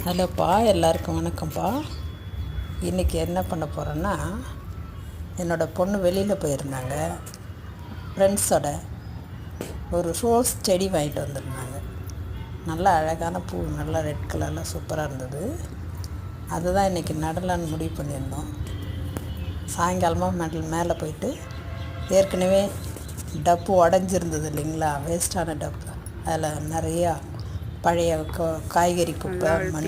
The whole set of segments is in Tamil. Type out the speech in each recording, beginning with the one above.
ஹலோப்பா, எல்லாருக்கும் வணக்கம்ப்பா. இன்றைக்கி என்ன பண்ண போகிறேன்னா, என்னோடய பொண்ணு வெளியில் போயிருந்தாங்க. ஃப்ரெண்ட்ஸோட ஒரு ரோஸ் செடி வாங்கிட்டு வந்திருந்தாங்க. நல்லா அழகான பூ, நல்லா ரெட் கலரில் சூப்பராக இருந்தது. அதுதான் இன்றைக்கி நடலான்னு முடிவு பண்ணியிருந்தோம். சாயங்காலமாக மேலே போயிட்டு ஏற்கனவே டப்பு உடஞ்சிருந்தது இல்லைங்களா, வேஸ்ட்டான டப்பு. அதில் நிறையா பழைய காய்கறி குப்பை, மண்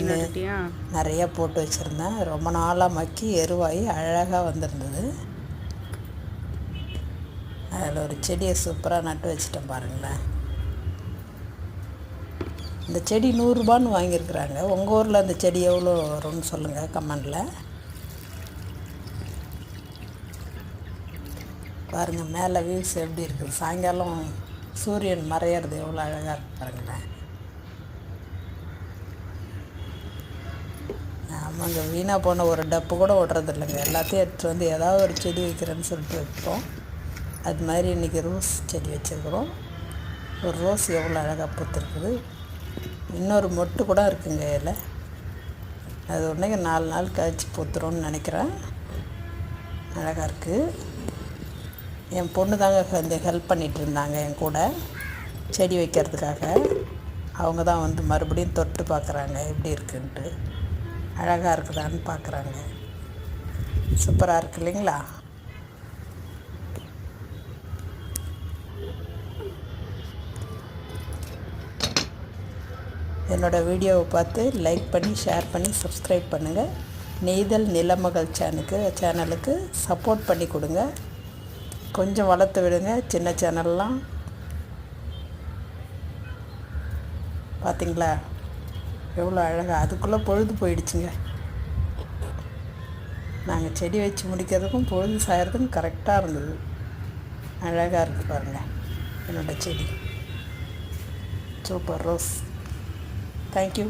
நிறையா போட்டு வச்சுருந்தேன். ரொம்ப நாளாக மக்கி எருவாகி அழகாக வந்திருந்தது. அதில் ஒரு செடியை சூப்பராக நட்டு வச்சுட்டேன் பாருங்களேன். இந்த செடி 100 ரூபான்னு வாங்கியிருக்கிறாங்க. உங்கள் ஊரில் அந்த செடி எவ்வளோ வரும்னு சொல்லுங்கள் கமெண்டில். பாருங்கள் மேலே வியூஸ் எப்படி இருக்குது. சாயங்காலம் சூரியன் மறையிறது எவ்வளோ அழகாக இருக்குது பாருங்களேன். ஆமாங்க, வீணாக போன ஒரு டப்பு கூட விட்றதில்லைங்க. எல்லாத்தையும் எடுத்துகிட்டு வந்து ஏதாவது ஒரு செடி வைக்கிறேன்னு சொல்லிட்டு வைப்போம். அது மாதிரி இன்றைக்கி ரோஸ் செடி வச்சுருக்குறோம். ஒரு ரோஸ் எவ்வளோ அழகாக பூத்துருக்குது. இன்னொரு மொட்டு கூட இருக்குங்க இதில். அது உடனே 4 நாள் கழிச்சு பூத்துரும்னு நினைக்கிறேன். அழகாக இருக்குது. என் பொண்ணு தாங்க இந்த ஹெல்ப் பண்ணிகிட்டு இருந்தாங்க என் கூட செடி வைக்கிறதுக்காக. அவங்க தான் வந்து மறுபடியும் தொட்டு பார்க்குறாங்க எப்படி இருக்குன்ட்டு, அழகாக இருக்குதான்னு பார்க்குறாங்க. சூப்பராக இருக்குது இல்லைங்களா? என்னோடய வீடியோவை பார்த்து லைக் பண்ணி, ஷேர் பண்ணி, சப்ஸ்கிரைப் பண்ணுங்கள். நெய்தல் நிலமகள் சேனலுக்கு சப்போர்ட் பண்ணி கொடுங்க. கொஞ்சம் வளர்த்து விடுங்க. சின்ன சேனல்லாம் பார்த்திங்களா எவ்வளோ அழகாக. அதுக்குள்ளே பொழுது போயிடுச்சுங்க. நாங்கள் செடி வச்சு முடிக்கிறதுக்கும் பொழுது சாயறதுக்கும் கரெக்டாக இருந்தது. அழகாக இருக்குது பாருங்கள் என்னோடய செடி. Super rose. தேங்க்யூ.